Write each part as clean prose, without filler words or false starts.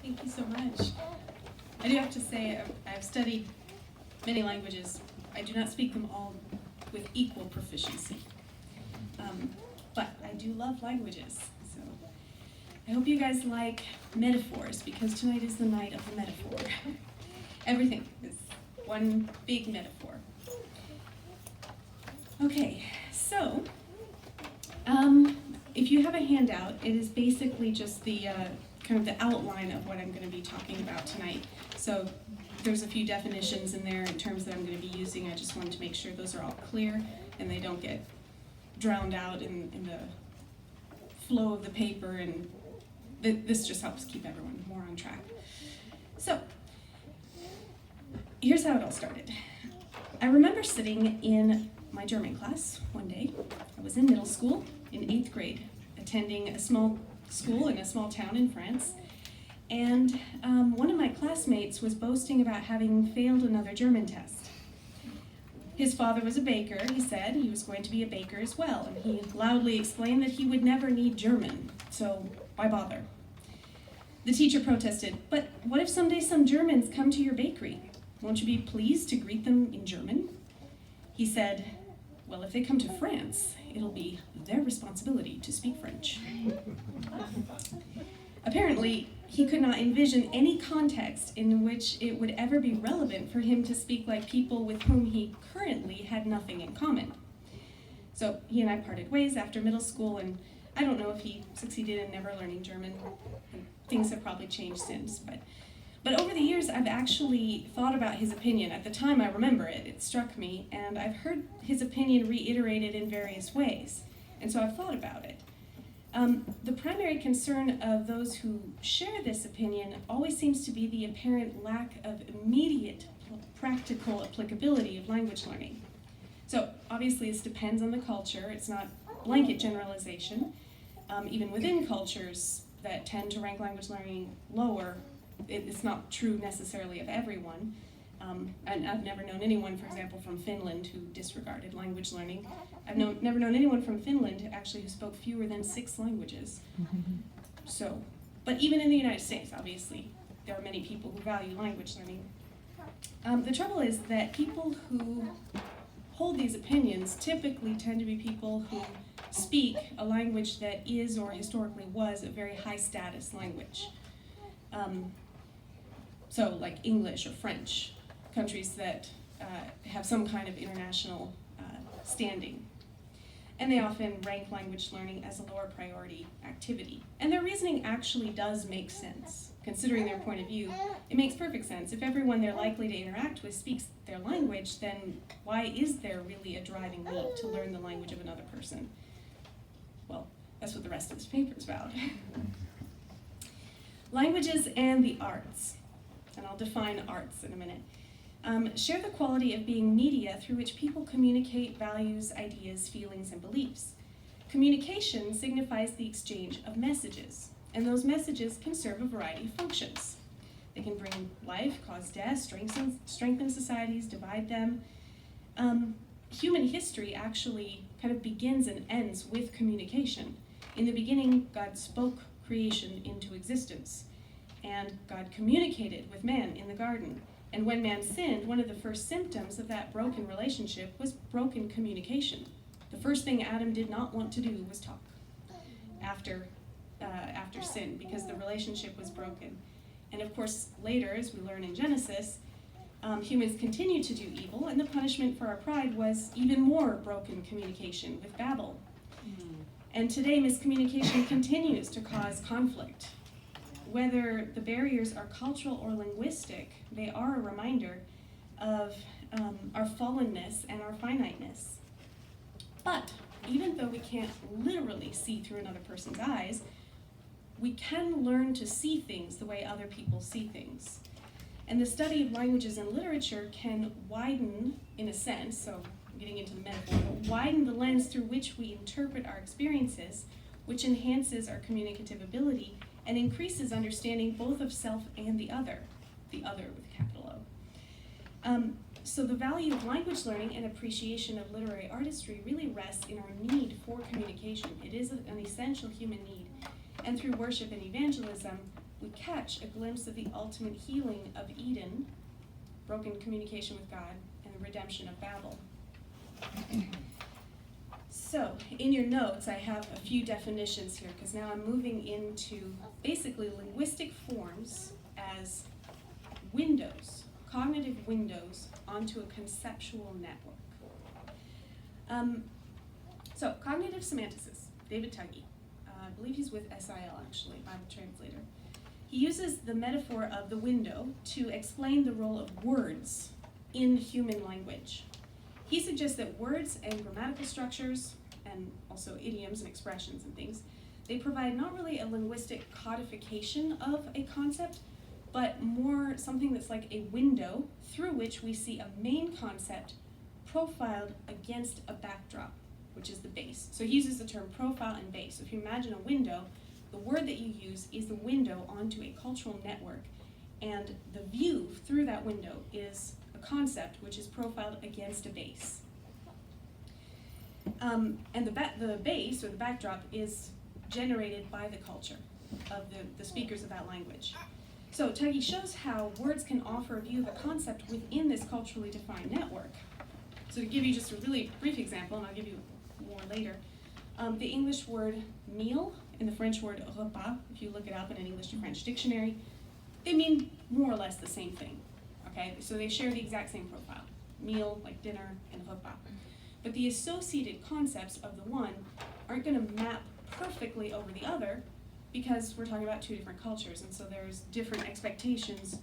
Thank you so much. I do have to say, I've studied many languages. I do not speak them all with equal proficiency. But I do love languages. So I hope you guys like metaphors, because tonight is the night of the metaphor. Everything is one big metaphor. Okay, so if you have a handout, it is basically just the kind of the outline of what I'm going to be talking about tonight. So there's a few definitions in there in terms that I'm going to be using. I just wanted to make sure those are all clear and they don't get drowned out in the flow of the paper, and this just helps keep everyone more on track. So here's how it all started. I remember sitting in my German class one day. I was in middle school in 8th grade, attending a small school in a small town in France, and one of my classmates was boasting about having failed another German test. His father was a baker. He said he was going to be a baker as well, and he loudly explained that he would never need German, so why bother? The teacher protested, "But what if someday some Germans come to your bakery? Won't you be pleased to greet them in German?" He said, "Well, if they come to France, it'll be their responsibility to speak French." Apparently, he could not envision any context in which it would ever be relevant for him to speak like people with whom he currently had nothing in common. So he and I parted ways after middle school, and I don't know if he succeeded in never learning German. Things have probably changed since, but over the years, I've actually thought about his opinion. At the time, I remember it struck me, and I've heard his opinion reiterated in various ways, and so I've thought about it. The primary concern of those who share this opinion always seems to be the apparent lack of immediate practical applicability of language learning. So obviously this depends on the culture. It's not blanket generalization. Even within cultures that tend to rank language learning lower, it's not true necessarily of everyone. And I've never known anyone, for example, from Finland who disregarded language learning. I've never known anyone from Finland actually who spoke fewer than 6 languages. So, but even in the United States, obviously, there are many people who value language learning. The trouble is that people who hold these opinions typically tend to be people who speak a language that is or historically was a very high status language. So like English or French, countries that have some kind of international standing. And they often rank language learning as a lower priority activity. And their reasoning actually does make sense. Considering their point of view, it makes perfect sense. If everyone they're likely to interact with speaks their language, then why is there really a driving need to learn the language of another person? Well, that's what the rest of this paper is about. Languages and the arts, and I'll define arts in a minute, share the quality of being media through which people communicate values, ideas, feelings, and beliefs. Communication signifies the exchange of messages, and those messages can serve a variety of functions. They can bring life, cause death, strengthen societies, divide them. Human history actually kind of begins and ends with communication. In the beginning, God spoke creation into existence, and God communicated with man in the garden. And when man sinned, one of the first symptoms of that broken relationship was broken communication. The first thing Adam did not want to do was talk after sin, because the relationship was broken. And of course, later, as we learn in Genesis, humans continued to do evil, and the punishment for our pride was even more broken communication with Babel. And today, miscommunication continues to cause conflict. Whether the barriers are cultural or linguistic, they are a reminder of our fallenness and our finiteness. But even though we can't literally see through another person's eyes, we can learn to see things the way other people see things. And the study of languages and literature can widen, in a sense, so I'm getting into the metaphor, widen the lens through which we interpret our experiences, which enhances our communicative ability and increases understanding both of self and the other with a capital O. So the value of language learning and appreciation of literary artistry really rests in our need for communication. It is an essential human need. And through worship and evangelism, we catch a glimpse of the ultimate healing of Eden, broken communication with God, and the redemption of Babel. So, in your notes, I have a few definitions here, because now I'm moving into basically linguistic forms as windows, cognitive windows onto a conceptual network. So, cognitive semanticist, David Tuggy. I believe he's with SIL, actually, Bible translator. He uses the metaphor of the window to explain the role of words in human language. He suggests that words and grammatical structures, and also idioms and expressions and things, they provide not really a linguistic codification of a concept, but more something that's like a window through which we see a main concept profiled against a backdrop, which is the base. So he uses the term profile and base. So if you imagine a window, the word that you use is the window onto a cultural network, and the view through that window is a concept which is profiled against a base. And the base, or the backdrop, is generated by the culture of the speakers of that language. So Tuggy shows how words can offer a view of a concept within this culturally defined network. So to give you just a really brief example, and I'll give you more later, the English word meal and the French word repas, if you look it up in an English to French dictionary, they mean more or less the same thing, okay? So they share the exact same profile, meal, like dinner, and repas. But the associated concepts of the one aren't going to map perfectly over the other, because we're talking about two different cultures, and so there's different expectations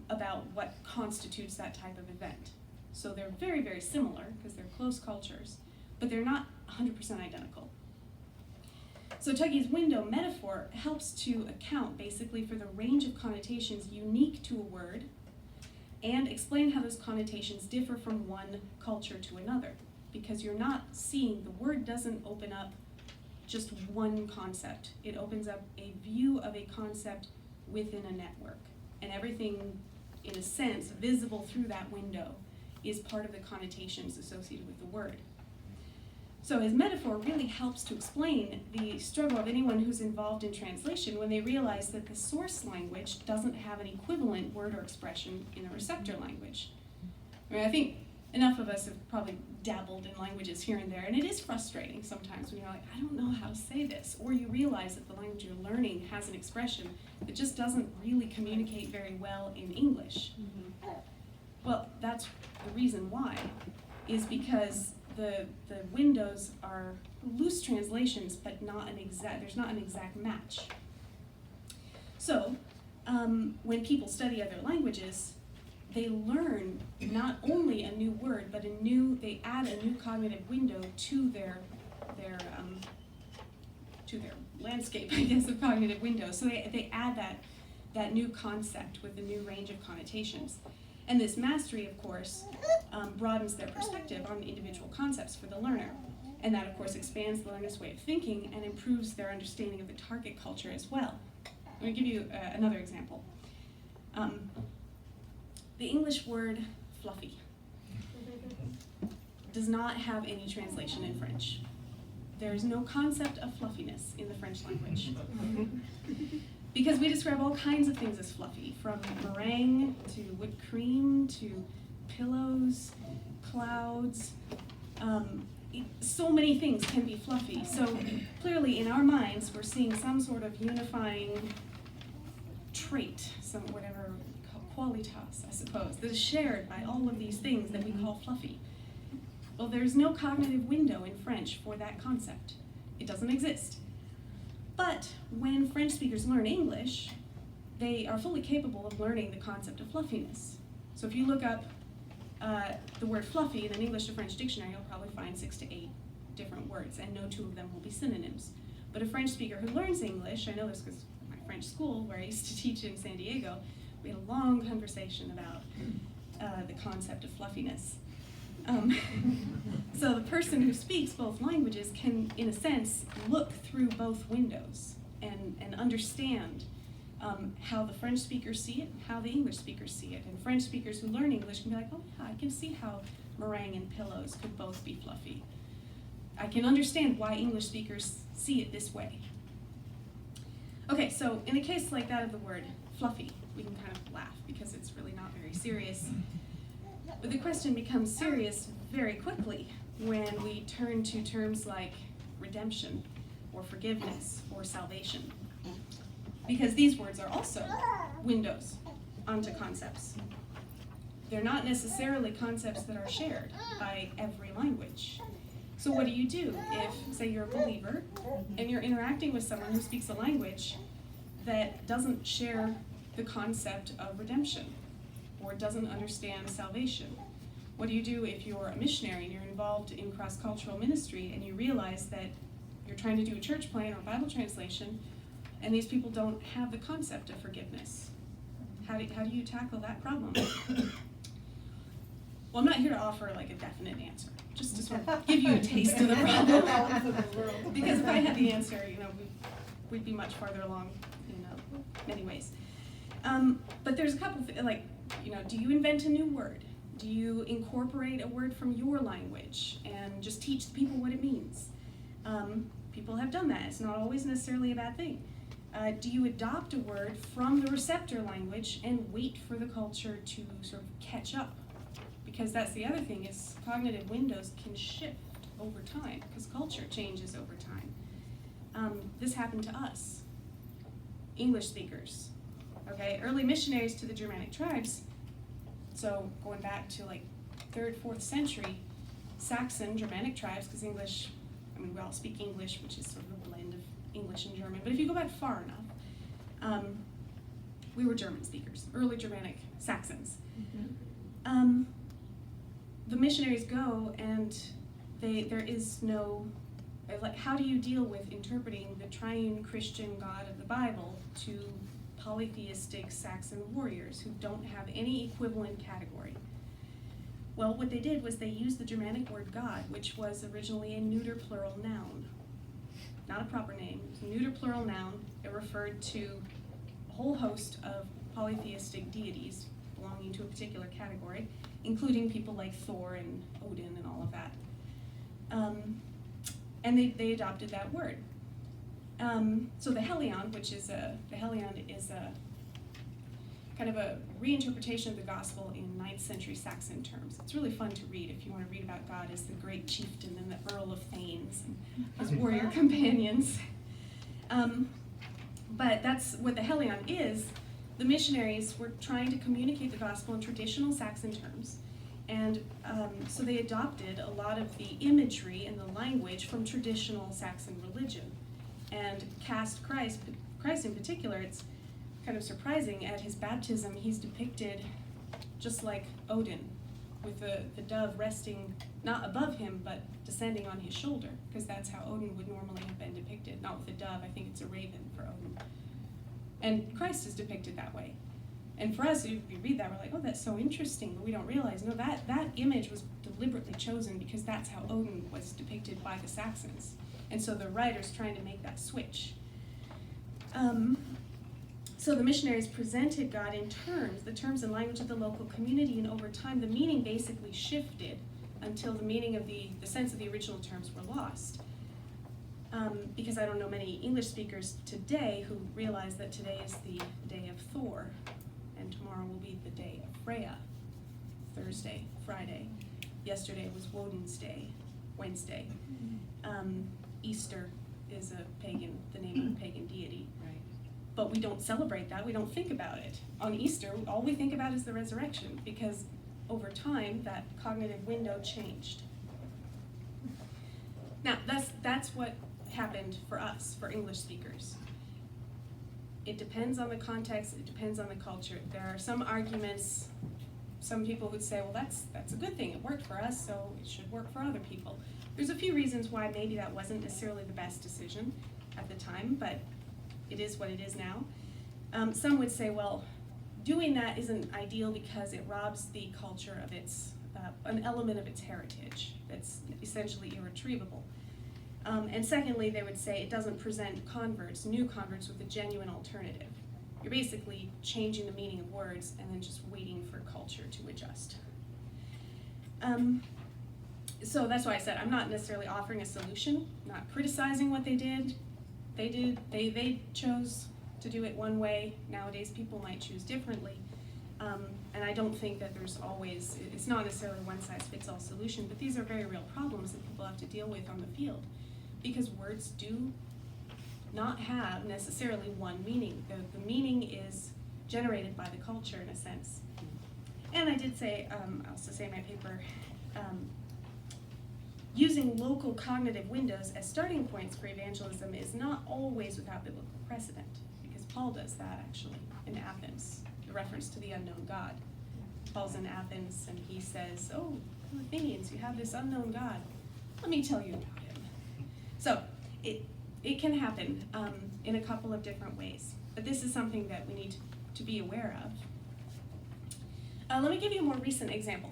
about what constitutes that type of event. So they're very, very similar, because they're close cultures, but they're not 100% identical. So Tuggy's window metaphor helps to account basically for the range of connotations unique to a word, and explain how those connotations differ from one culture to another, because you're not seeing, the word doesn't open up just one concept. It opens up a view of a concept within a network, and everything, in a sense, visible through that window is part of the connotations associated with the word. So his metaphor really helps to explain the struggle of anyone who's involved in translation when they realize that the source language doesn't have an equivalent word or expression in the receptor language. I mean, I think enough of us have probably dabbled in languages here and there, and it is frustrating sometimes when you're like, I don't know how to say this, or you realize that the language you're learning has an expression that just doesn't really communicate very well in English. Mm-hmm. Well, that's the reason why, is because the windows are loose translations, but there's not an exact match. So, when people study other languages, they learn not only a new word, but they add a new cognitive window to their landscape, I guess, of cognitive windows. So they add that new concept with a new range of connotations. And this mastery, of course, broadens their perspective on individual concepts for the learner. And that, of course, expands the learner's way of thinking and improves their understanding of the target culture as well. I'm going to give you another example. The English word fluffy does not have any translation in French. There is no concept of fluffiness in the French language. Because we describe all kinds of things as fluffy, from meringue to whipped cream to pillows, clouds. So many things can be fluffy. So clearly in our minds, we're seeing some sort of unifying trait, some whatever, qualitas, I suppose, that is shared by all of these things that we call fluffy. Well, there's no cognitive window in French for that concept. It doesn't exist. But when French speakers learn English, they are fully capable of learning the concept of fluffiness. So if you look up the word fluffy in an English to French dictionary, you'll probably find 6 to 8 different words, and no 2 of them will be synonyms. But a French speaker who learns English, I know this because my French school, where I used to teach in San Diego, we had a long conversation about the concept of fluffiness. So the person who speaks both languages can, in a sense, look through both windows and understand how the French speakers see it and how the English speakers see it. And French speakers who learn English can be like, oh yeah, I can see how meringue and pillows could both be fluffy. I can understand why English speakers see it this way. Okay, so in a case like that of the word fluffy, we can kind of laugh because it's really not very serious. But the question becomes serious very quickly when we turn to terms like redemption or forgiveness or salvation. Because these words are also windows onto concepts. They're not necessarily concepts that are shared by every language. So what do you do if, say, you're a believer and you're interacting with someone who speaks a language that doesn't share the concept of redemption or doesn't understand salvation? What do you do if you're a missionary and you're involved in cross-cultural ministry and you realize that you're trying to do a church plan or Bible translation and these people don't have the concept of forgiveness? How do you tackle that problem? Well, I'm not here to offer like a definite answer, just to sort of give you a taste of the problem. Because if I had the answer, we'd be much farther along in many ways. But there's a couple do you invent a new word? Do you incorporate a word from your language and just teach the people what it means? People have done that. It's not always necessarily a bad thing. Do you adopt a word from the receptor language and wait for the culture to sort of catch up? Because that's the other thing, is cognitive windows can shift over time because culture changes over time. This happened to us, English speakers. Okay, early missionaries to the Germanic tribes, so going back to like 3rd, 4th century, Saxon Germanic tribes, because English, we all speak English, which is sort of a blend of English and German, but if you go back far enough, we were German speakers, early Germanic Saxons. Mm-hmm. The missionaries go and there is no, how do you deal with interpreting the triune Christian God of the Bible to polytheistic Saxon warriors who don't have any equivalent category? Well, what they did was they used the Germanic word God, which was originally a neuter plural noun. Not a proper name, it was a neuter plural noun. It referred to a whole host of polytheistic deities belonging to a particular category, including people like Thor and Odin and all of that. And they adopted that word. So the Helion, is a kind of a reinterpretation of the gospel in 9th century Saxon terms. It's really fun to read if you want to read about God as the great chieftain and the Earl of Thanes and his warrior companions. But that's what the Helion is. The missionaries were trying to communicate the gospel in traditional Saxon terms. And so they adopted a lot of the imagery and the language from traditional Saxon religion and cast Christ in particular. It's kind of surprising, at his baptism he's depicted just like Odin, with the dove resting not above him but descending on his shoulder, because that's how Odin would normally have been depicted, not with a dove. I think it's a raven for Odin. And Christ is depicted that way. And for us, if we read that, we're like, oh, that's so interesting, but we don't realize, no, that image was deliberately chosen because that's how Odin was depicted by the Saxons. And so the writer's trying to make that switch. So the missionaries presented God in the terms and language of the local community, and over time the meaning basically shifted until the meaning of the sense of the original terms were lost. Because I don't know many English speakers today who realize that today is the day of Thor, and tomorrow will be the day of Freya, Thursday, Friday. Yesterday was Woden's Day, Wednesday. Easter is the name of a pagan deity. Right. But we don't celebrate that, we don't think about it. On Easter, all we think about is the resurrection, because over time, that cognitive window changed. Now, that's what happened for us, for English speakers. It depends on the context, it depends on the culture. There are some arguments, some people would say, well, that's a good thing, it worked for us, so it should work for other people. There's a few reasons why maybe that wasn't necessarily the best decision at the time, but it is what it is now. Some would say, well, doing that isn't ideal because it robs the culture of an element of its heritage that's essentially irretrievable. And secondly, they would say it doesn't present new converts with a genuine alternative. You're basically changing the meaning of words and then just waiting for culture to adjust. So that's why I said I'm not necessarily offering a solution, not criticizing what they did. They chose to do it one way. Nowadays, people might choose differently. And I don't think that there's always, it's not necessarily a one-size-fits-all solution, but these are very real problems that people have to deal with on the field, because words do not have necessarily one meaning. The meaning is generated by the culture, in a sense. And I did say, I also say in my paper, using local cognitive windows as starting points for evangelism is not always without biblical precedent, because Paul does that actually in Athens, the reference to the unknown God. Paul's in Athens and he says, oh, Athenians, you have this unknown God. Let me tell you about him. So it can happen in a couple of different ways, but this is something that we need to be aware of. Let me give you a more recent example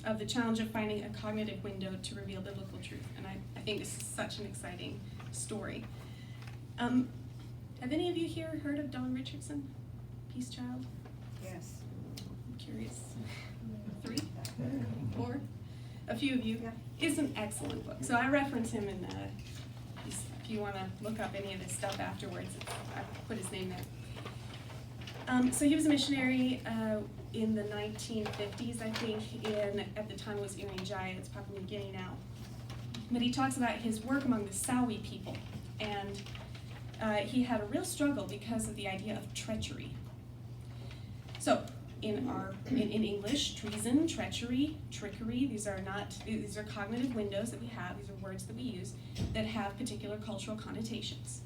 of the challenge of finding a cognitive window to reveal biblical truth, and I think this is such an exciting story. Have any of you here heard of Don Richardson, Peace Child? Yes. I'm curious. 3? 4? A few of you? Yeah. It's an excellent book. So I reference him in, if you want to look up any of this stuff afterwards, I put his name there. So he was a missionary in the 1950s, I think, at the time it was Irian Jaya, it's Papua New Guinea now. But he talks about his work among the Sawi people, and he had a real struggle because of the idea of treachery. So in English, treason, treachery, trickery, these are cognitive windows that we have, these are words that we use that have particular cultural connotations.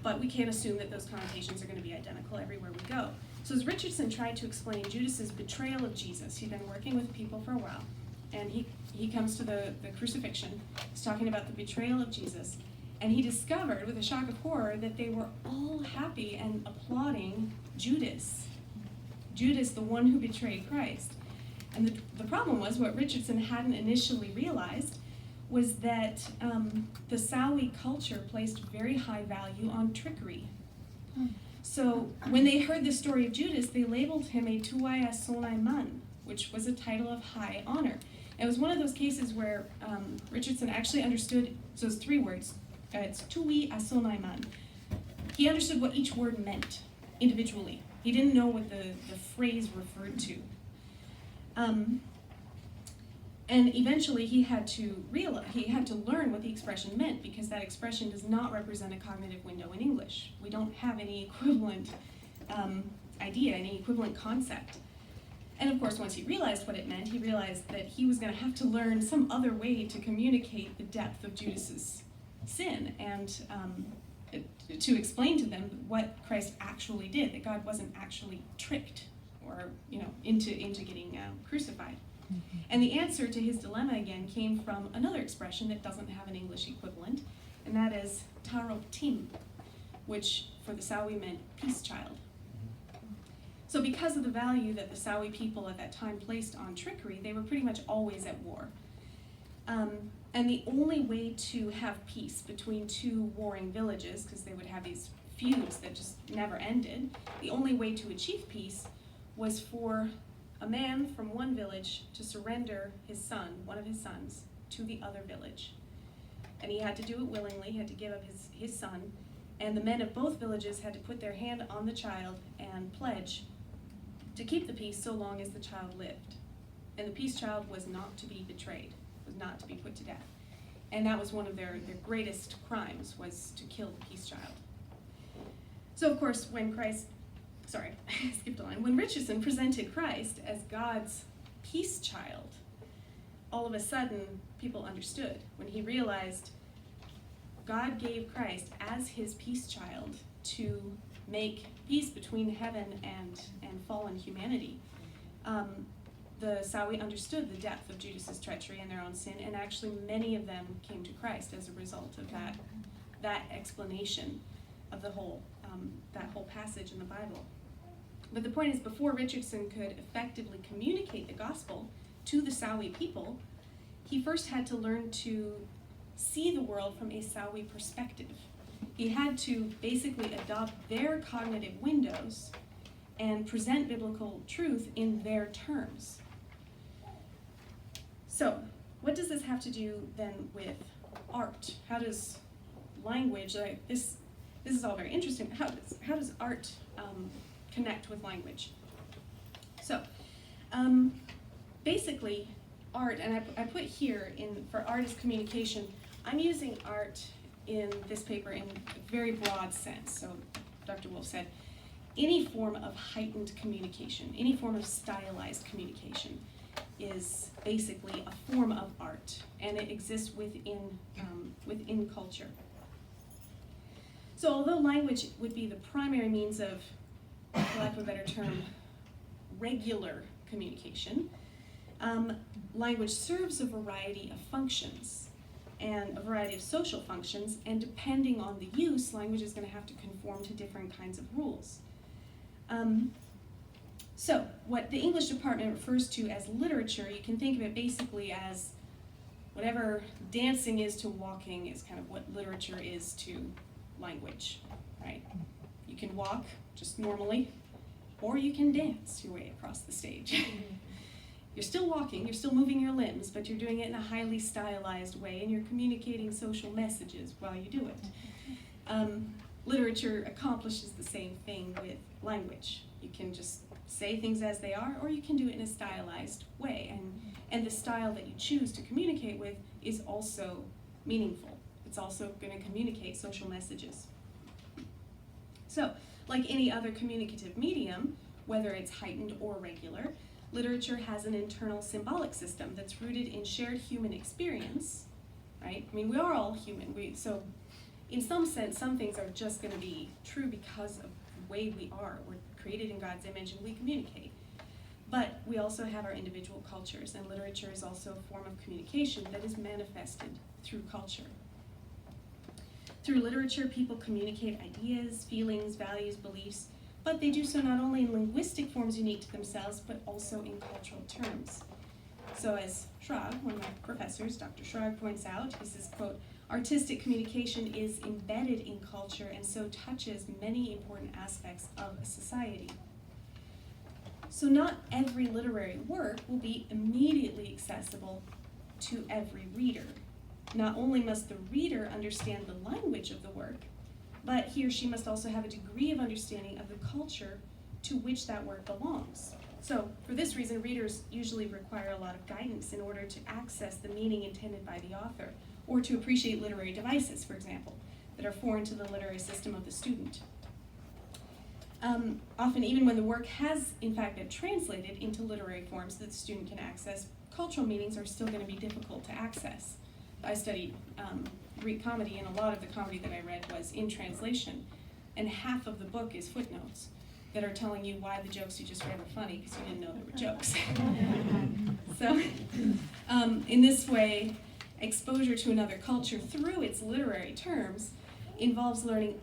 But we can't assume that those connotations are going to be identical everywhere we go. So as Richardson tried to explain Judas's betrayal of Jesus, he'd been working with people for a while, and he comes to the crucifixion. He's talking about the betrayal of Jesus, and he discovered with a shock of horror that they were all happy and applauding Judas. Judas, the one who betrayed Christ. And the problem was, what Richardson hadn't initially realized was that the Sawi culture placed very high value on trickery. So when they heard the story of Judas, they labeled him a tuaya sonai man, which was a title of high honor. It was one of those cases where Richardson actually understood, so it's 3 words, it's tui asonai man. He understood what each word meant individually. He didn't know what the phrase referred to. And eventually he had to learn what the expression meant, because that expression does not represent a cognitive window in English. We don't have any equivalent idea, any equivalent concept. And of course, once he realized what it meant, he realized that he was going to have to learn some other way to communicate the depth of Judas's sin, and to explain to them what Christ actually did, that God wasn't actually tricked or into getting crucified. And the answer to his dilemma again came from another expression that doesn't have an English equivalent, and that is tarok tim, which for the Sawi meant peace child. So because of the value that the Sawi people at that time placed on trickery, they were pretty much always at war. And the only way to have peace between 2 warring villages, because they would have these feuds that just never ended, the only way to achieve peace was for a man from one village to surrender his son, one of his sons, to the other village. And he had to do it willingly, he had to give up his son, and the men of both villages had to put their hand on the child and pledge to keep the peace so long as the child lived. And the peace child was not to be betrayed, was not to be put to death. And that was one of their greatest crimes, was to kill the peace child. So of course, when I skipped a line. When Richardson presented Christ as God's peace child, all of a sudden people understood. When he realized God gave Christ as his peace child to make peace between heaven and fallen humanity, the Sawi understood the depth of Judas's treachery and their own sin, and actually many of them came to Christ as a result of that explanation of the whole that whole passage in the Bible. But the point is, before Richardson could effectively communicate the gospel to the Sawi people, he first had to learn to see the world from a Sawi perspective. He had to basically adopt their cognitive windows and present biblical truth in their terms. So, what does this have to do then with art? How does language, like this this is all very interesting. How does art connect with language? So, basically, art, and I put here for art as communication, I'm using art in this paper in a very broad sense. So Dr. Wolf said, any form of heightened communication, any form of stylized communication is basically a form of art, and it exists within culture. So although language would be the primary means of, for lack of a better term, regular communication, language serves a variety of functions and a variety of social functions, and depending on the use, language is going to have to conform to different kinds of rules. So what the English department refers to as literature, you can think of it basically as whatever dancing is to walking is kind of what literature is to language, right? You can walk just normally, or you can dance your way across the stage. You're still walking, you're still moving your limbs, but you're doing it in a highly stylized way, and you're communicating social messages while you do it. Literature accomplishes the same thing with language. You can just say things as they are, or you can do it in a stylized way, and the style that you choose to communicate with is also meaningful. It's also going to communicate social messages. So, like any other communicative medium, whether it's heightened or regular, literature has an internal symbolic system that's rooted in shared human experience, right? I mean, we are all human. So in some sense, some things are just going to be true because of the way we are. We're created in God's image and we communicate. But we also have our individual cultures, and literature is also a form of communication that is manifested through culture. Through literature, people communicate ideas, feelings, values, beliefs, but they do so not only in linguistic forms unique to themselves, but also in cultural terms. So as Schrag, one of my professors, Dr. Schrag, points out, he says, quote, artistic communication is embedded in culture and so touches many important aspects of a society. So not every literary work will be immediately accessible to every reader. Not only must the reader understand the language of the work, but he or she must also have a degree of understanding of the culture to which that work belongs. So for this reason, readers usually require a lot of guidance in order to access the meaning intended by the author, or to appreciate literary devices, for example, that are foreign to the literary system of the student. Often, even when the work has, in fact, been translated into literary forms that the student can access, cultural meanings are still going to be difficult to access. I studied Greek comedy, and a lot of the comedy that I read was in translation, and half of the book is footnotes that are telling you why the jokes you just read were funny because you didn't know they were jokes. So, in this way, exposure to another culture through its literary terms involves learning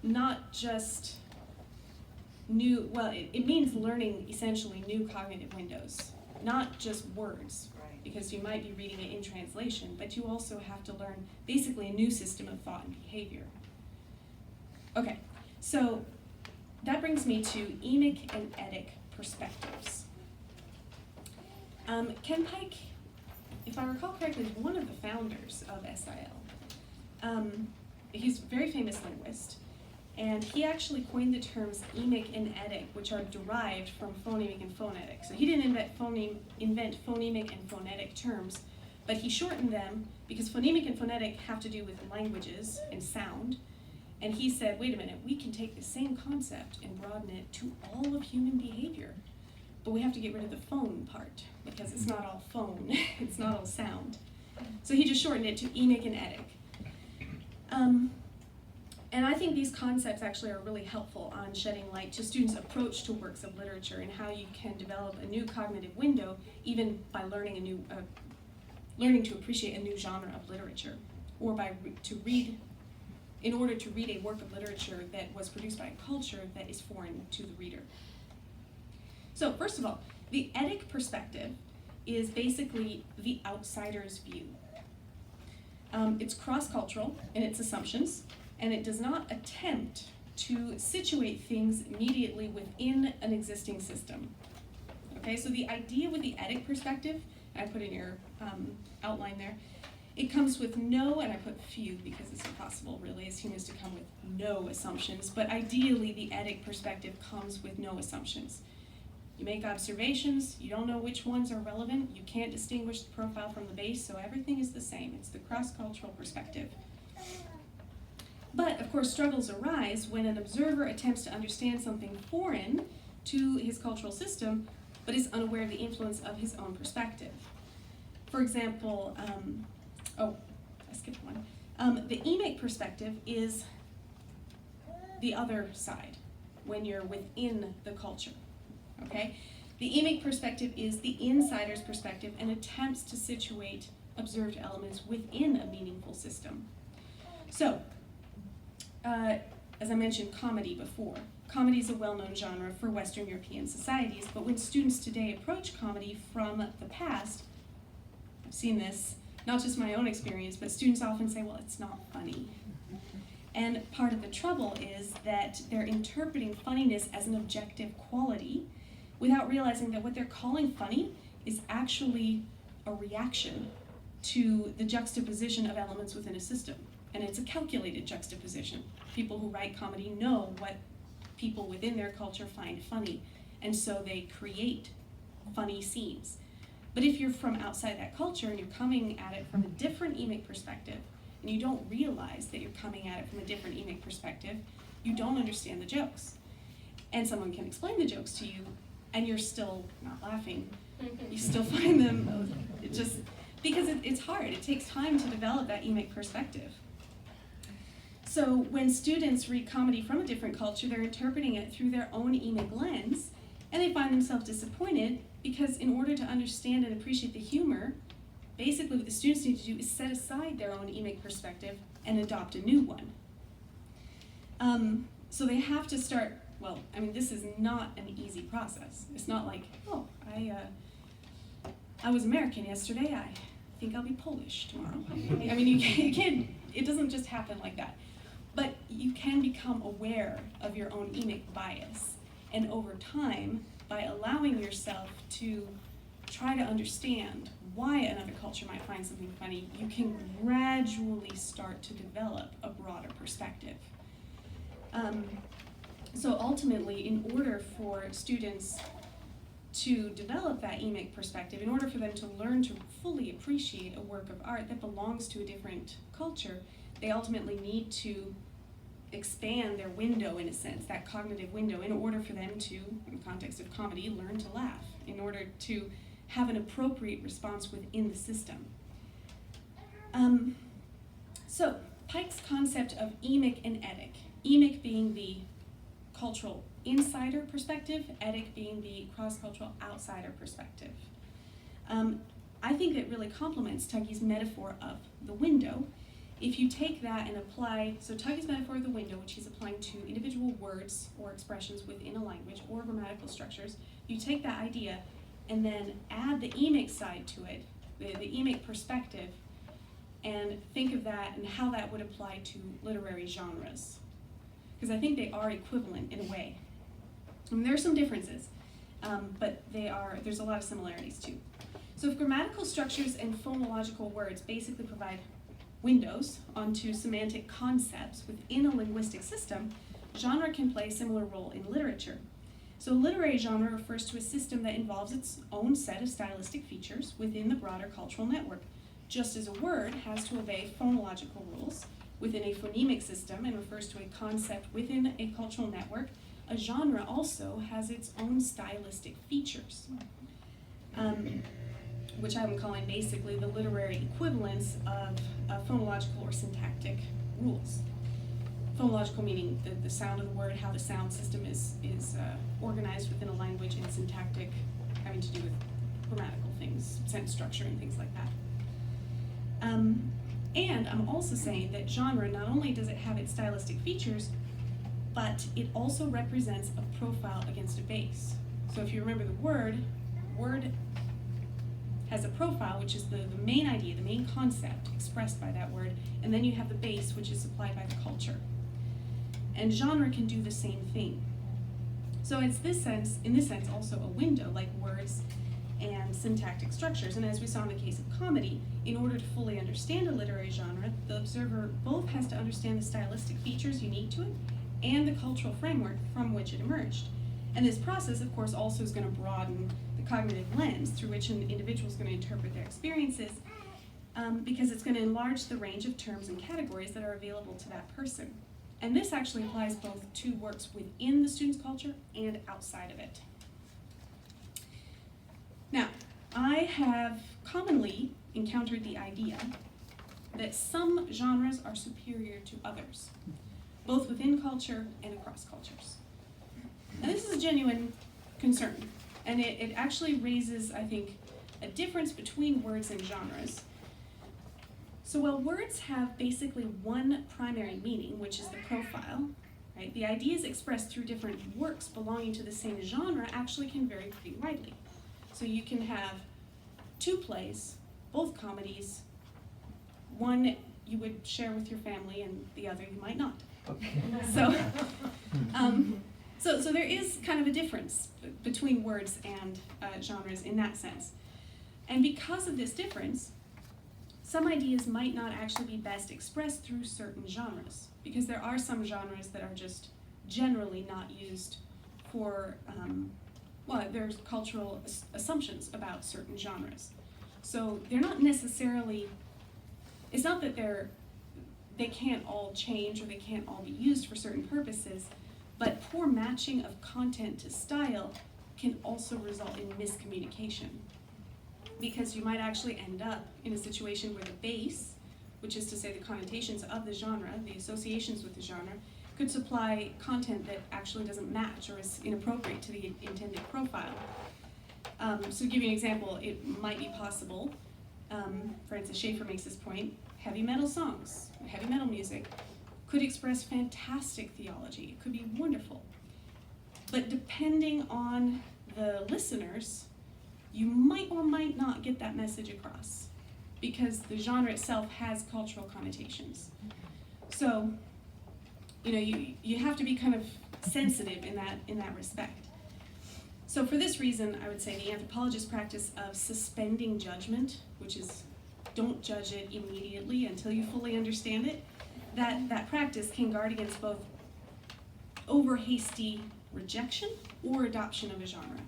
not just new, well, it means learning essentially new cognitive windows, not just words, because you might be reading it in translation, but you also have to learn basically a new system of thought and behavior. Okay, so that brings me to emic and etic perspectives. Ken Pike, if I recall correctly, is one of the founders of SIL. He's a very famous linguist, and he actually coined the terms emic and etic, which are derived from phonemic and phonetic. So he didn't invent phonemic and phonetic terms, but he shortened them because phonemic and phonetic have to do with languages and sound. And he said, wait a minute, we can take the same concept and broaden it to all of human behavior, but we have to get rid of the phone part because it's not all phone, it's not all sound. So he just shortened it to emic and etic. And I think these concepts actually are really helpful on shedding light to students' approach to works of literature and how you can develop a new cognitive window even by learning learning to appreciate a new genre of literature, or in order to read a work of literature that was produced by a culture that is foreign to the reader. So first of all, the etic perspective is basically the outsider's view. It's cross-cultural in its assumptions, and it does not attempt to situate things immediately within an existing system. Okay, so the idea with the etic perspective, I put in your outline there, It comes with no, and I put few because it's impossible really as humans to come with no assumptions, but ideally the etic perspective comes with no assumptions. You make observations, you don't know which ones are relevant, you can't distinguish the profile from the base, so everything is the same. It's the cross-cultural perspective. But, of course, struggles arise when an observer attempts to understand something foreign to his cultural system, but is unaware of the influence of his own perspective. For example, I skipped one. The emic perspective is the other side, when you're within the culture. Okay? The emic perspective is the insider's perspective and attempts to situate observed elements within a meaningful system. So, as I mentioned comedy before, comedy is a well-known genre for Western European societies, but when students today approach comedy from the past, I've seen this, not just my own experience, but students often say, well, it's not funny. And part of the trouble is that they're interpreting funniness as an objective quality without realizing that what they're calling funny is actually a reaction to the juxtaposition of elements within a system. And it's a calculated juxtaposition. People who write comedy know what people within their culture find funny, and so they create funny scenes. But if you're from outside that culture and you're coming at it from a different emic perspective, and you don't realize that you're coming at it from a different emic perspective, you don't understand the jokes. And someone can explain the jokes to you, and you're still not laughing. You still find them, because it's hard. It takes time to develop that emic perspective. So when students read comedy from a different culture, they're interpreting it through their own emic lens, and they find themselves disappointed because in order to understand and appreciate the humor, basically what the students need to do is set aside their own emic perspective and adopt a new one. So they have to start, well, I mean, this is not an easy process. It's not like, oh, I was American yesterday, I think I'll be Polish tomorrow. I mean, you can't, it doesn't just happen like that. But you can become aware of your own emic bias. And over time, by allowing yourself to try to understand why another culture might find something funny, you can gradually start to develop a broader perspective. So ultimately, in order for students to develop that emic perspective, in order for them to learn to fully appreciate a work of art that belongs to a different culture, they ultimately need to expand their window, in a sense, that cognitive window, in order for them to, in the context of comedy, learn to laugh, in order to have an appropriate response within the system. So, Pike's concept of emic and etic, emic being the cultural insider perspective, etic being the cross-cultural outsider perspective. I think it really complements Tuggy's metaphor of the window. If you take that and apply, so Tuggy's metaphor of the window, which he's applying to individual words or expressions within a language or grammatical structures, you take that idea and then add the emic side to it, the emic perspective, and think of that and how that would apply to literary genres. Because I think they are equivalent in a way. I mean, there are some differences, but there's a lot of similarities too. So if grammatical structures and phonological words basically provide windows onto semantic concepts within a linguistic system, genre can play a similar role in literature. So a literary genre refers to a system that involves its own set of stylistic features within the broader cultural network, just as a word has to obey phonological rules within a phonemic system and refers to a concept within a cultural network. A genre also has its own stylistic features, which I'm calling basically the literary equivalents of phonological or syntactic rules. Phonological meaning the sound of the word, how the sound system is organized within a language, and syntactic having to do with grammatical things, sentence structure and things like that. And I'm also saying that genre, not only does it have its stylistic features, but it also represents a profile against a base. So if you remember the word has a profile, which is the main idea, the main concept expressed by that word, and then you have the base, which is supplied by the culture. And genre can do the same thing. So it's in this sense, also a window, like words and syntactic structures. And as we saw in the case of comedy, in order to fully understand a literary genre, the observer both has to understand the stylistic features unique to it and the cultural framework from which it emerged. And this process, of course, also is going to broaden the cognitive lens through which an individual is going to interpret their experiences, because it's going to enlarge the range of terms and categories that are available to that person. And this actually applies both to works within the student's culture and outside of it. Now, I have commonly encountered the idea that some genres are superior to others, both within culture and across cultures. And this is a genuine concern, and it actually raises, I think, a difference between words and genres. So while words have basically one primary meaning, which is the profile, right, the ideas expressed through different works belonging to the same genre actually can vary pretty widely. So you can have two plays, both comedies, one you would share with your family and the other you might not. So there is kind of a difference between words and genres in that sense. And because of this difference, some ideas might not actually be best expressed through certain genres, because there are some genres that are just generally not used for, there's cultural assumptions about certain genres. So they're not necessarily, it's not that they can't all change or they can't all be used for certain purposes, but poor matching of content to style can also result in miscommunication, because you might actually end up in a situation where the base, which is to say the connotations of the genre, the associations with the genre, could supply content that actually doesn't match or is inappropriate to the intended profile. So to give you an example, it might be possible, for instance, Schaefer makes this point, heavy metal songs, heavy metal music could express fantastic theology. It could be wonderful. But depending on the listeners, you might or might not get that message across, because the genre itself has cultural connotations. So, you have to be kind of sensitive in that respect. So for this reason, I would say the anthropologist's practice of suspending judgment, which is don't judge it immediately until you fully understand it, that practice can guard against both over hasty rejection or adoption of a genre.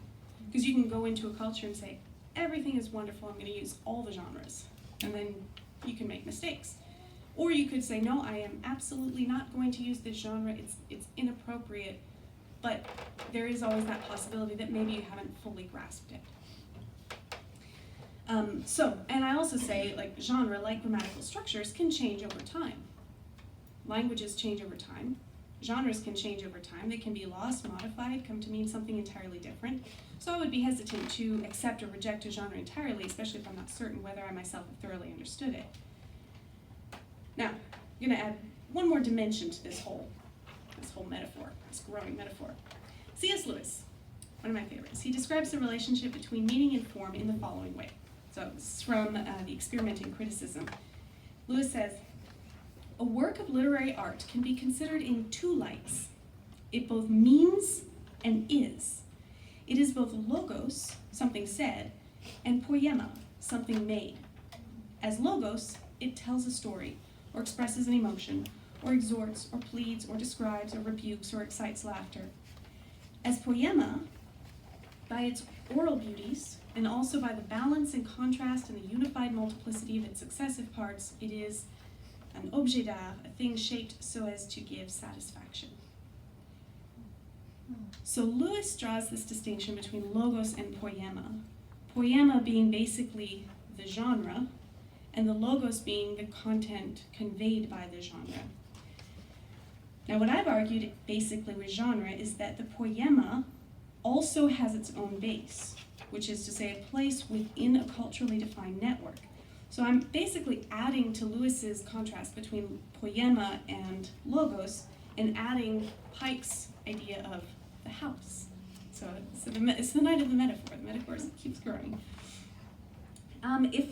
Because you can go into a culture and say, everything is wonderful, I'm going to use all the genres, and then you can make mistakes. Or you could say, no, I am absolutely not going to use this genre, it's inappropriate, but there is always that possibility that maybe you haven't fully grasped it. And I also say, like, genre, like grammatical structures, can change over time. Languages change over time. Genres can change over time. They can be lost, modified, come to mean something entirely different. So I would be hesitant to accept or reject a genre entirely, especially if I'm not certain whether I myself have thoroughly understood it. Now, I'm going to add one more dimension to this whole metaphor, this growing metaphor. C.S. Lewis, one of my favorites, he describes the relationship between meaning and form in the following way. So this is from the Experiment in Criticism. Lewis says, a work of literary art can be considered in two lights. It both means and is. It is both logos, something said, and poema, something made. As logos, it tells a story, or expresses an emotion, or exhorts, or pleads, or describes, or rebukes, or excites laughter. As poema, by its oral beauties, and also by the balance and contrast and the unified multiplicity of its successive parts, it is an objet d'art, a thing shaped so as to give satisfaction. So Lewis draws this distinction between logos and poema. Poema being basically the genre, and the logos being the content conveyed by the genre. Now what I've argued basically with genre is that the poema also has its own base, which is to say a place within a culturally defined network. So I'm basically adding to Lewis's contrast between poema and logos and adding Pike's idea of the house. So it's the night of the metaphor. The metaphor keeps growing. If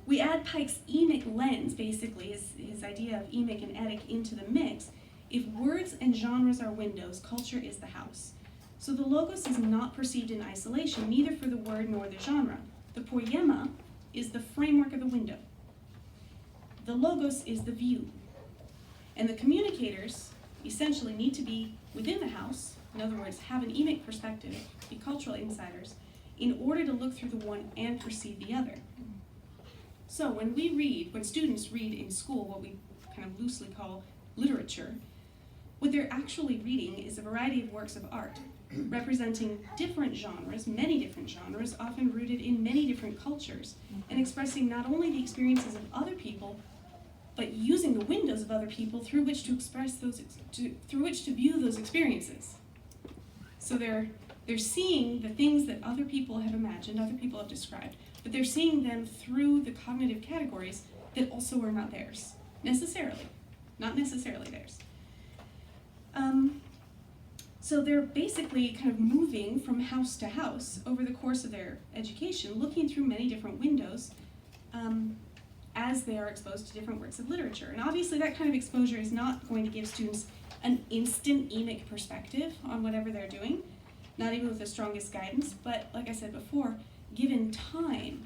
we add Pike's emic lens, basically, his idea of emic and etic into the mix, if words and genres are windows, culture is the house. So the logos is not perceived in isolation, neither for the word nor the genre. The poema is the framework of the window. The logos is the view. And the communicators essentially need to be within the house, in other words, have an emic perspective, be cultural insiders, in order to look through the one and perceive the other. So when students read in school what we kind of loosely call literature, what they're actually reading is a variety of works of art, representing different genres, many different genres, often rooted in many different cultures, and expressing not only the experiences of other people, but using the windows of other people through which to express through which to view those experiences. So they're seeing the things that other people have imagined, other people have described, but they're seeing them through the cognitive categories that also are not theirs, necessarily, not necessarily theirs. So they're basically kind of moving from house to house over the course of their education, looking through many different windows as they are exposed to different works of literature. And obviously that kind of exposure is not going to give students an instant emic perspective on whatever they're doing, not even with the strongest guidance, but like I said before, given time,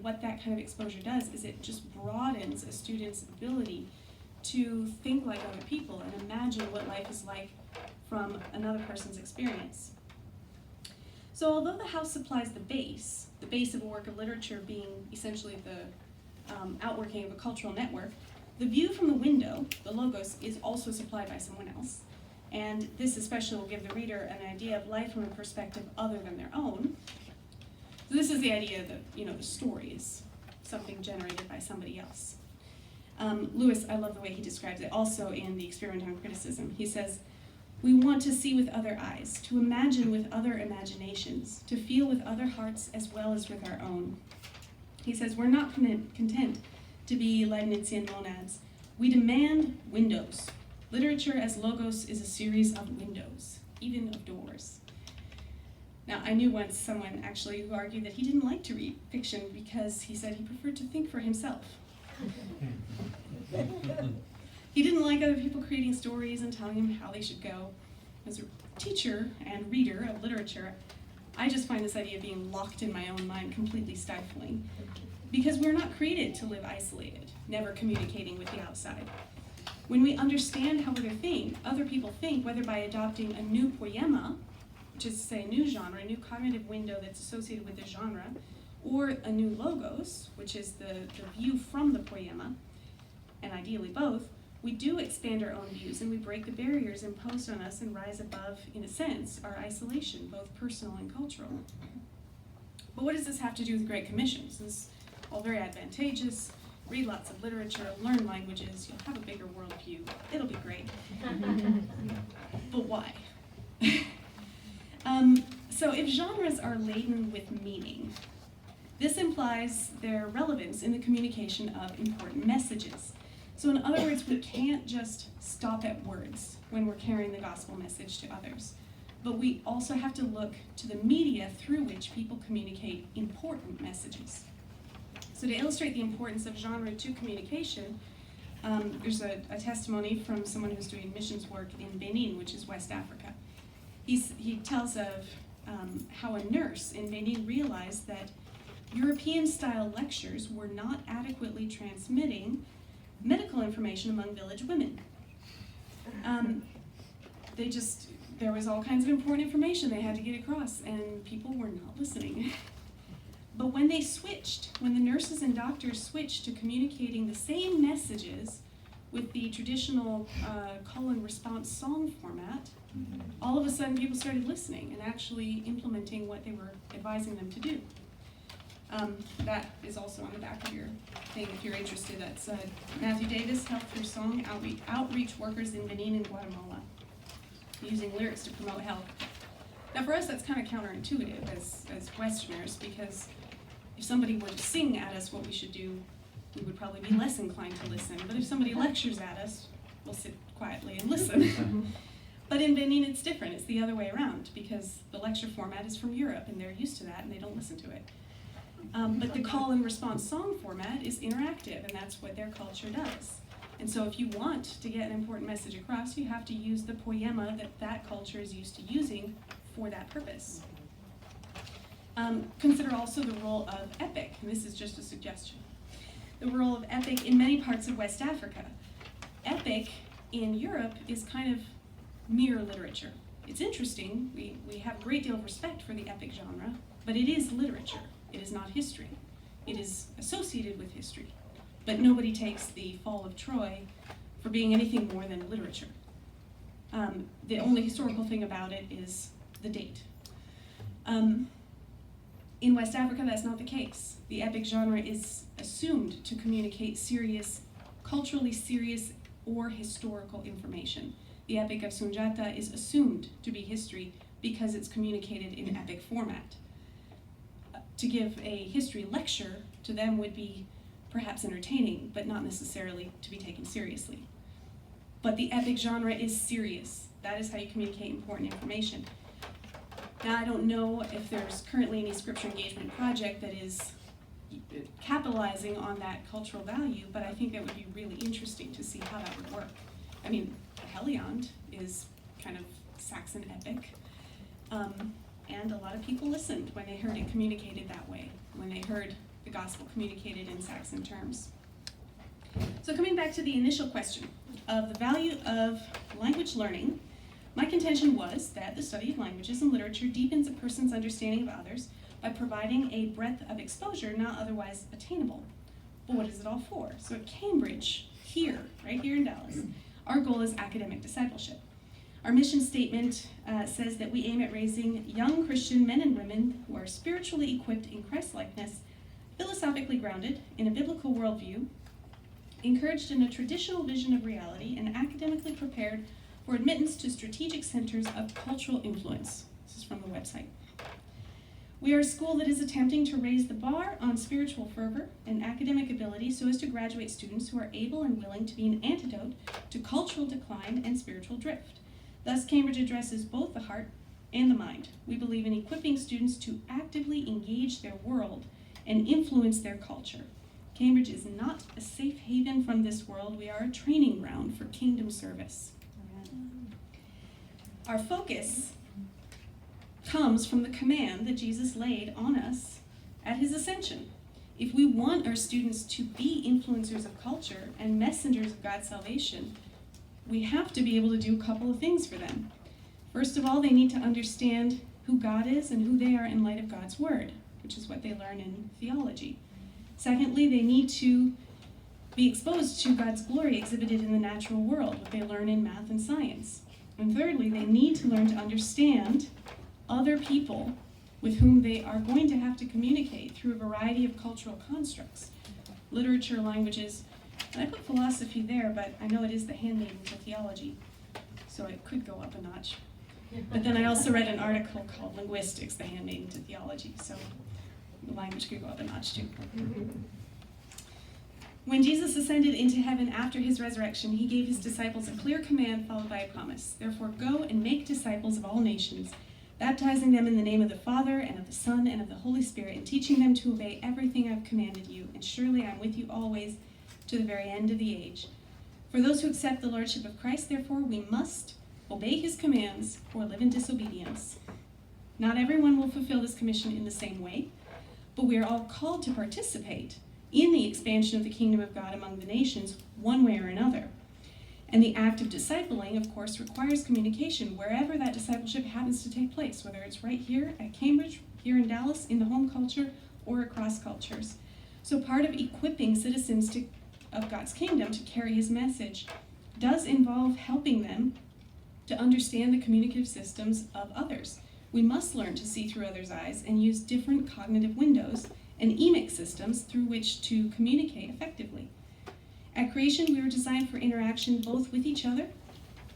what that kind of exposure does is it just broadens a student's ability to think like other people and imagine what life is like from another person's experience. So although the house supplies the base of a work of literature being essentially the outworking of a cultural network, the view from the window, the logos, is also supplied by someone else. And this especially will give the reader an idea of life from a perspective other than their own. So this is the idea that, the story is something generated by somebody else. Lewis, I love the way he describes it, also in the Experiment on Criticism. He says, "We want to see with other eyes, to imagine with other imaginations, to feel with other hearts as well as with our own." He says, "We're not content to be Leibnizian monads. We demand windows. Literature as logos is a series of windows, even of doors." Now, I knew once someone actually who argued that he didn't like to read fiction because he said he preferred to think for himself. He didn't like other people creating stories and telling him how they should go. As a teacher and reader of literature, I just find this idea of being locked in my own mind completely stifling, because we're not created to live isolated, never communicating with the outside. When we understand how other people think, whether by adopting a new poema, which is to say a new genre, a new cognitive window that's associated with the genre, or a new logos, which is the view from the poema, and ideally both, we do expand our own views and we break the barriers imposed on us and rise above, in a sense, our isolation, both personal and cultural. But what does this have to do with Great Commissions? This is all very advantageous. Read lots of literature, learn languages, you'll have a bigger worldview. It'll be great. But why? So if genres are laden with meaning, this implies their relevance in the communication of important messages. So in other words, we can't just stop at words when we're carrying the gospel message to others, but we also have to look to the media through which people communicate important messages. So to illustrate the importance of genre to communication, there's a testimony from someone who's doing missions work in Benin, which is West Africa. He tells of how a nurse in Benin realized that European-style lectures were not adequately transmitting medical information among village women. There was all kinds of important information they had to get across, and people were not listening. But when the nurses and doctors switched to communicating the same messages with the traditional call and response song format, all of a sudden people started listening and actually implementing what they were advising them to do. That is also on the back of your thing if you're interested. That's Matthew Davis, Health Through Song, Outreach Workers in Benin and Guatemala, using lyrics to promote health. Now for us that's kind of counterintuitive as Westerners, because if somebody were to sing at us what we should do, we would probably be less inclined to listen. But if somebody lectures at us, we'll sit quietly and listen. But in Benin it's different, it's the other way around, because the lecture format is from Europe and they're used to that and they don't listen to it. But the call and response song format is interactive, and that's what their culture does. And so if you want to get an important message across, you have to use the poema that culture is used to using for that purpose. Consider also the role of epic, and this is just a suggestion. The role of epic in many parts of West Africa. Epic in Europe is kind of mere literature. It's interesting, we have a great deal of respect for the epic genre, but it is literature, it is not history. It is associated with history, but nobody takes the fall of Troy for being anything more than literature. The only historical thing about it is the date. In West Africa, that's not the case. The epic genre is assumed to communicate serious, culturally serious or historical information. The Epic of Sunjata is assumed to be history because it's communicated in epic format. To give a history lecture to them would be perhaps entertaining, but not necessarily to be taken seriously. But the epic genre is serious. That is how you communicate important information. Now, I don't know if there's currently any scripture engagement project that is capitalizing on that cultural value, but I think that would be really interesting to see how that would work. I mean, Heliond is kind of Saxon epic, and a lot of people listened when they heard it communicated that way, when they heard the gospel communicated in Saxon terms. So coming back to the initial question of the value of language learning, my contention was that the study of languages and literature deepens a person's understanding of others by providing a breadth of exposure not otherwise attainable. But what is it all for? So at Cambridge, right here in Dallas, our goal is academic discipleship. Our mission statement says that we aim at raising young Christian men and women who are spiritually equipped in Christ-likeness, philosophically grounded in a biblical worldview, encouraged in a traditional vision of reality, and academically prepared for admittance to strategic centers of cultural influence. This is from the website. We are a school that is attempting to raise the bar on spiritual fervor and academic ability so as to graduate students who are able and willing to be an antidote to cultural decline and spiritual drift. Thus, Cambridge addresses both the heart and the mind. We believe in equipping students to actively engage their world and influence their culture. Cambridge is not a safe haven from this world. We are a training ground for kingdom service. Our focus comes from the command that Jesus laid on us at his ascension. If we want our students to be influencers of culture and messengers of God's salvation, we have to be able to do a couple of things for them. First of all, they need to understand who God is and who they are in light of God's word, which is what they learn in theology. Secondly, they need to be exposed to God's glory exhibited in the natural world, what they learn in math and science. And thirdly, they need to learn to understand other people with whom they are going to have to communicate through a variety of cultural constructs, literature, languages, and I put philosophy there, but I know it is the handmaiden to theology, so it could go up a notch. But then I also read an article called Linguistics, the handmaiden to theology, so the language could go up a notch too. When Jesus ascended into heaven after his resurrection, he gave his disciples a clear command followed by a promise. Therefore, go and make disciples of all nations, baptizing them in the name of the Father and of the Son and of the Holy Spirit, and teaching them to obey everything I've commanded you. And surely I am with you always to the very end of the age. For those who accept the Lordship of Christ, therefore, we must obey his commands or live in disobedience. Not everyone will fulfill this commission in the same way, but we are all called to participate in the expansion of the kingdom of God among the nations, one way or another. And the act of discipling, of course, requires communication wherever that discipleship happens to take place, whether it's right here at Cambridge, here in Dallas, in the home culture, or across cultures. So part of equipping citizens of God's kingdom to carry his message does involve helping them to understand the communicative systems of others. We must learn to see through others' eyes and use different cognitive windows and emic systems through which to communicate effectively. At creation, we were designed for interaction both with each other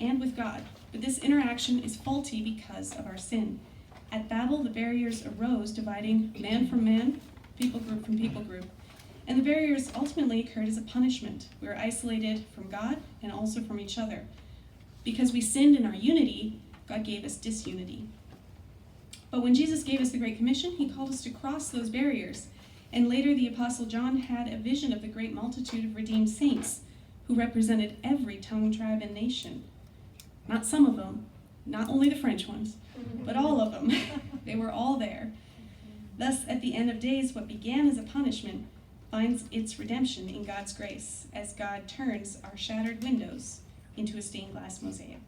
and with God, but this interaction is faulty because of our sin. At Babel, the barriers arose, dividing man from man, people group from people group, and the barriers ultimately occurred as a punishment. We were isolated from God and also from each other. Because we sinned in our unity, God gave us disunity. But when Jesus gave us the Great Commission, he called us to cross those barriers. And later, the Apostle John had a vision of the great multitude of redeemed saints who represented every tongue, tribe, and nation. Not some of them, not only the French ones, but all of them. They were all there. Thus, at the end of days, what began as a punishment finds its redemption in God's grace as God turns our shattered windows into a stained glass mosaic.